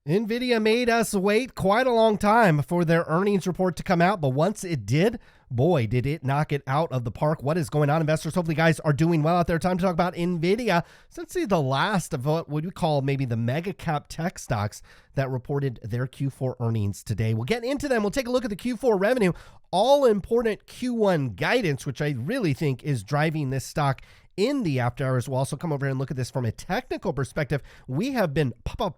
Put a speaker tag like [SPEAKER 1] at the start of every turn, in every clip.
[SPEAKER 1] Nvidia made us wait quite a long time for their earnings report to come out, but once it did, boy, did it knock it out of the park. What is going on, investors? Hopefully, guys are doing well out there. Time to talk about Nvidia. Since the last of what we call maybe the mega cap tech stocks that reported their Q4 earnings today. We'll get into them. We'll take a look at the Q4 revenue, all important Q1 guidance, which I really think is driving this stock in the after hours. We'll also come over here and look at this from a technical perspective. We have been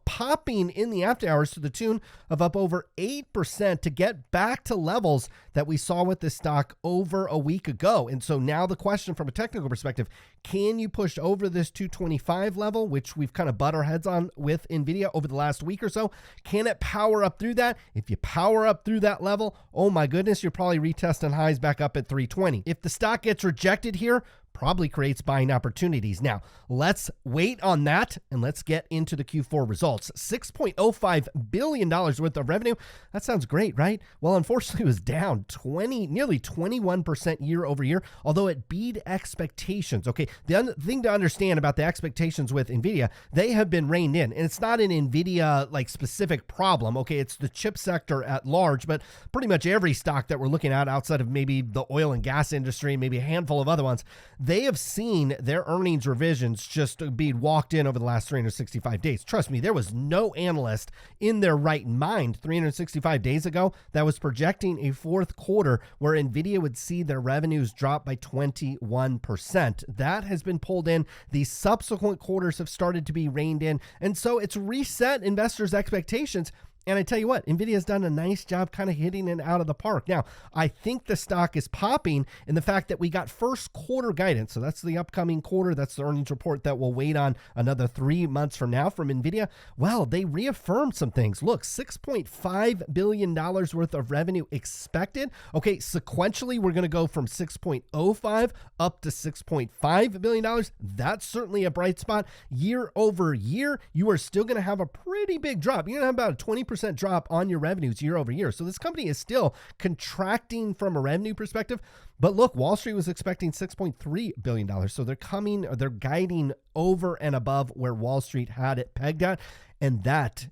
[SPEAKER 1] popping in the after hours to the tune of up over 8% to get back to levels that we saw with this stock over a week ago. And so now the question from a technical perspective, can you push over this 225 level, which we've kind of butt our heads on with Nvidia over the last week or so? Can it power up through that? If you power up through that level, oh my goodness, you're probably retesting highs back up at 320. If the stock gets rejected here, probably creates buying opportunities. Now, let's wait on that and let's get into the Q4 results. $6.05 billion worth of revenue. That sounds great, right? Well, unfortunately, it was down nearly 21% year over year, although it beat expectations. Okay, the thing to understand about the expectations with Nvidia, they have been reined in, and it's not an Nvidia like specific problem. Okay, it's the chip sector at large, but pretty much every stock that we're looking at outside of maybe the oil and gas industry, maybe a handful of other ones, they have seen their earnings revisions just be walked in over the last 365 days. Trust me, there was no analyst in their right mind 365 days ago that was projecting a fourth quarter where Nvidia would see their revenues drop by 21%. That has been pulled in. The subsequent quarters have started to be reined in. And so it's reset investors' expectations. And I tell you what, Nvidia's done a nice job kind of hitting it out of the park. Now, I think the stock is popping in the fact that we got first quarter guidance. So that's the upcoming quarter. That's the earnings report that we'll wait on another 3 months from now from Nvidia. Well, they reaffirmed some things. Look, $6.5 billion worth of revenue expected. Okay, sequentially, we're going to go from 6.05 up to $6.5 billion. That's certainly a bright spot. Year over year, you are still going to have a pretty big drop. You're going to have about a 20% drop on your revenues year over year. So this company is still contracting from a revenue perspective. But look, Wall Street was expecting $6.3 billion. So they're guiding over and above where Wall Street had it pegged at. And that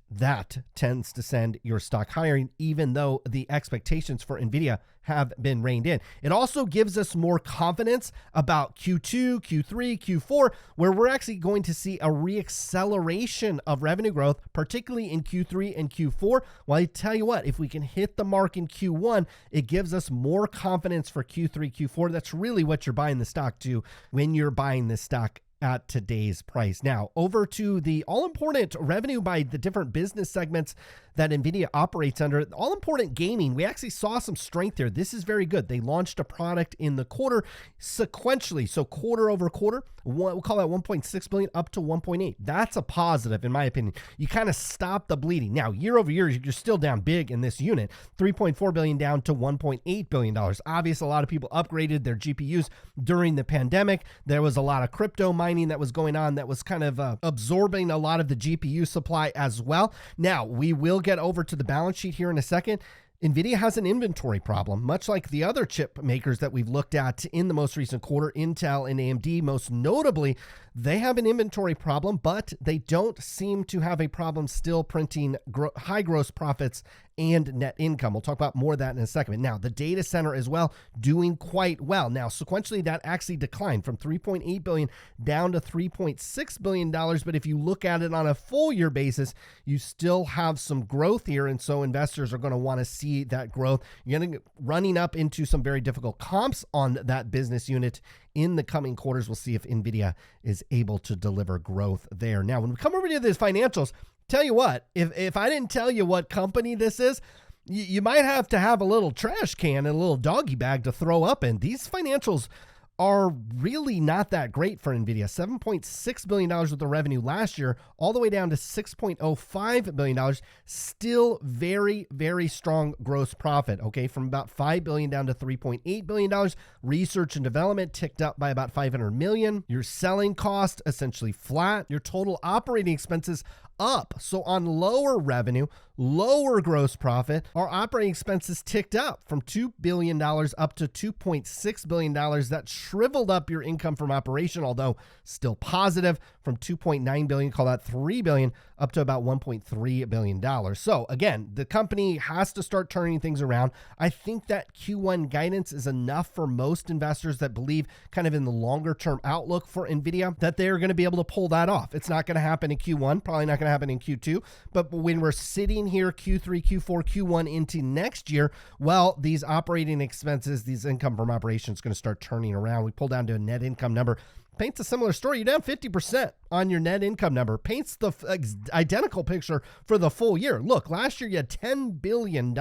[SPEAKER 1] tends to send your stock higher, even though the expectations for Nvidia have been reined in. It also gives us more confidence about Q2, Q3, Q4, where we're actually going to see a reacceleration of revenue growth, particularly in Q3 and Q4. Well, I tell you what, if we can hit the mark in Q1, it gives us more confidence for Q3, Q4. That's really what you're buying the stock to when you're buying this stock at today's price. Now, over to the all-important revenue by the different business segments that Nvidia operates under. All-important gaming, we actually saw some strength there. This is very good. They launched a product in the quarter sequentially, so quarter over quarter. We'll call that 1.6 billion up to 1.8. That's a positive, in my opinion. You kind of stop the bleeding. Now, year over year, you're still down big in this unit. 3.4 billion down to 1.8 billion dollars. Obviously, a lot of people upgraded their GPUs during the pandemic. There was a lot of crypto mining that was going on that was kind of absorbing a lot of the GPU supply as well. Now, we will get over to the balance sheet here in a second. Nvidia has an inventory problem, much like the other chip makers that we've looked at in the most recent quarter, Intel and AMD. Most notably, they have an inventory problem, but they don't seem to have a problem still printing high gross profits and net income. We'll talk about more of that in a second. Now, the data center as well, doing quite well. Now, sequentially, that actually declined from $3.8 billion down to $3.6 billion. But if you look at it on a full year basis, you still have some growth here. And so investors are going to want to see that growth. You're going to get running up into some very difficult comps on that business unit in the coming quarters. We'll see if Nvidia is able to deliver growth there. Now, when we come over to the financials, tell you what, if I didn't tell you what company this is, you might have to have a little trash can and a little doggy bag to throw up in. These financials are really not that great for Nvidia. $7.6 billion worth of revenue last year, all the way down to $6.05 billion. Still very, very strong gross profit, okay? From about $5 billion down to $3.8 billion. Research and development ticked up by about $500 million. Your selling cost essentially flat. Your total operating expenses up. So on lower revenue, lower gross profit, our operating expenses ticked up from $2 billion up to $2.6 billion. That shriveled up your income from operation, although still positive, from $2.9 billion, call that $3 billion, up to about $1.3 billion. So again, the company has to start turning things around. I think that Q1 guidance is enough for most investors that believe kind of in the longer term outlook for Nvidia that they're going to be able to pull that off. It's not going to happen in Q1, probably not going to happen in Q2, but when we're sitting here Q3, Q4, Q1 into next year, well, these operating expenses, these income from operations going to start turning around. We pull down to a net income number. Paints a similar story. You're down 50% on your net income number. Paints the identical picture for the full year. Look, last year you had $10 billion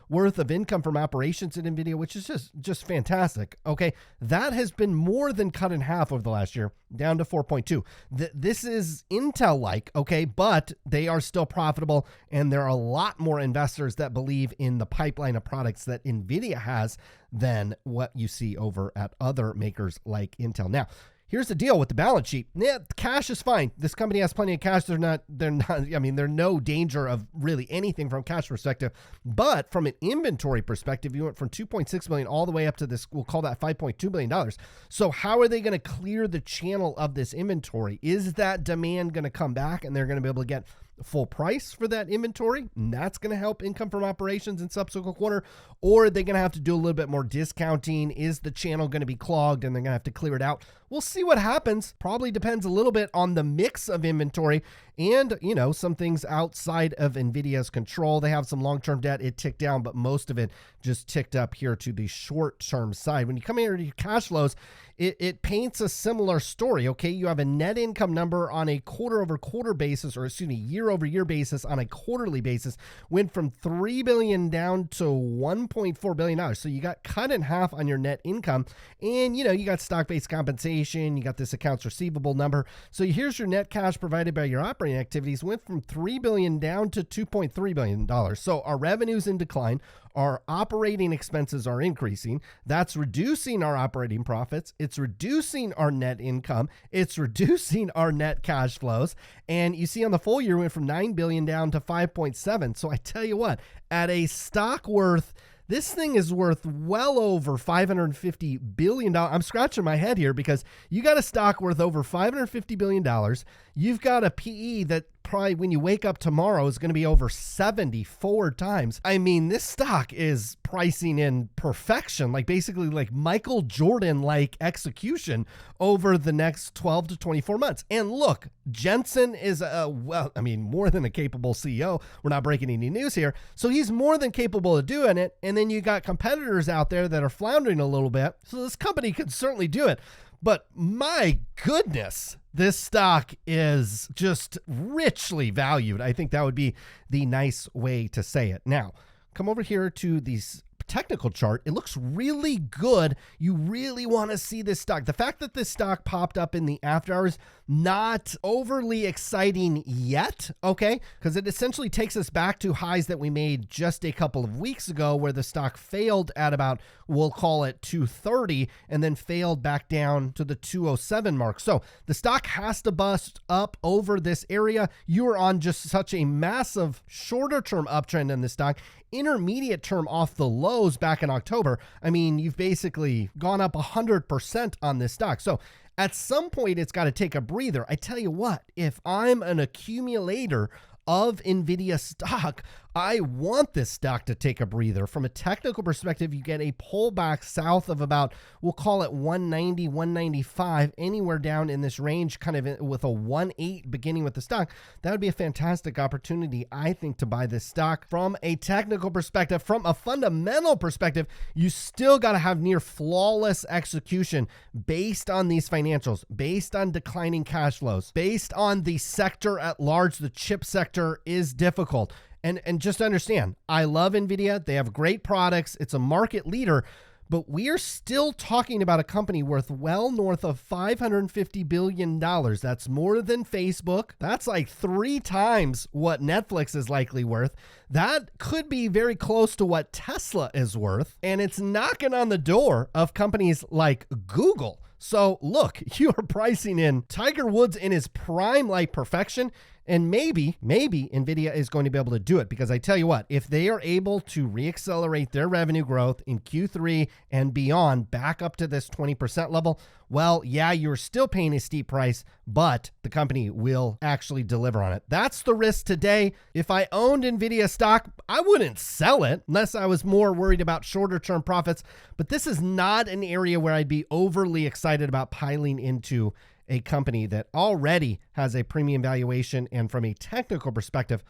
[SPEAKER 1] worth of income from operations at Nvidia, which is just fantastic. Okay, that has been more than cut in half over the last year, down to 4.2. This is Intel-like, okay, but they are still profitable, and there are a lot more investors that believe in the pipeline of products that Nvidia has than what you see over at other makers like Intel. Now, here's the deal with the balance sheet. Yeah, cash is fine. This company has plenty of cash. They're not, I mean, there's no danger of really anything from a cash perspective. But from an inventory perspective, you went from 2.6 million all the way up to this, we'll call that $5.2 billion. So how are they going to clear the channel of this inventory? Is that demand going to come back and they're going to be able to get full price for that inventory? And that's going to help income from operations in subsequent quarter, or are they going to have to do a little bit more discounting? Is the channel going to be clogged and they're going to have to clear it out? We'll see what happens. Probably depends a little bit on the mix of inventory and, you know, some things outside of Nvidia's control. They have some long-term debt. It ticked down, but most of it just ticked up here to the short-term side. When you come here to your cash flows, it paints a similar story, okay? You have a net income number on a quarter-over-quarter basis, or excuse me, year-over-year basis on a quarterly basis, went from $3 billion down to $1.4 billion. So you got cut in half on your net income, and, you know, you got stock-based compensation, you got this accounts receivable number. So here's your net cash provided by your operating activities, went from $3 billion down to $2.3 billion. So our revenue's in decline. Our operating expenses are increasing. That's reducing our operating profits. It's reducing our net income. It's reducing our net cash flows. And you see on the full year, we went from 9 billion down to 5.7. So I tell you what, at a stock worth, this thing is worth well over $550 billion. I'm scratching my head here because you got a stock worth over $550 billion. You've got a PE that probably when you wake up tomorrow is going to be over 74 times. I mean, this stock is pricing in perfection, like basically like Michael Jordan-like execution over the next 12 to 24 months. And look, Jensen is more than a capable CEO. We're not breaking any news here. So he's more than capable of doing it. And then you got competitors out there that are floundering a little bit. So this company can certainly do it. But my goodness, this stock is just richly valued. I think that would be the nice way to say it. Now, come over here to these technical chart. It looks really good. You really want to see this stock. The fact that this stock popped up in the after hours, not overly exciting yet, okay? Because it essentially takes us back to highs that we made just a couple of weeks ago where the stock failed at about, we'll call it 230, and then failed back down to the 207 mark. So the stock has to bust up over this area. You're on just such a massive shorter term uptrend in this stock. Intermediate term off the lows back in October. I mean, you've basically gone up 100% on this stock. So at some point, it's got to take a breather. I tell you what, if I'm an accumulator of Nvidia stock, I want this stock to take a breather. From a technical perspective, you get a pullback south of about, we'll call it 190, 195, anywhere down in this range, kind of with a 1.8 beginning with the stock. That would be a fantastic opportunity, I think, to buy this stock. From a technical perspective, from a fundamental perspective, you still got to have near flawless execution based on these financials, based on declining cash flows, based on the sector at large. The chip sector is difficult. And just understand, I love Nvidia. They have great products. It's a market leader, but we are still talking about a company worth well north of $550 billion. That's more than Facebook. That's like 3 times what Netflix is likely worth. That could be very close to what Tesla is worth. And it's knocking on the door of companies like Google. So look, you are pricing in Tiger Woods in his prime like perfection. And maybe Nvidia is going to be able to do it, because I tell you what, if they are able to reaccelerate their revenue growth in Q3 and beyond back up to this 20% level, well, yeah, you're still paying a steep price, but the company will actually deliver on it. That's the risk today. If I owned Nvidia stock, I wouldn't sell it unless I was more worried about shorter term profits. But this is not an area where I'd be overly excited about piling into a company that already has a premium valuation and from a technical perspective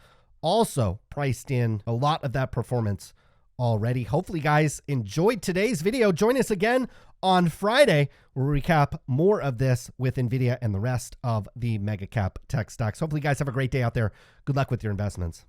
[SPEAKER 1] also priced in a lot of that performance already. Hopefully guys enjoyed today's video. Join us again on Friday where we recap more of this with Nvidia and the rest of the mega cap tech stocks. Hopefully guys have a great day out there. Good luck with your investments.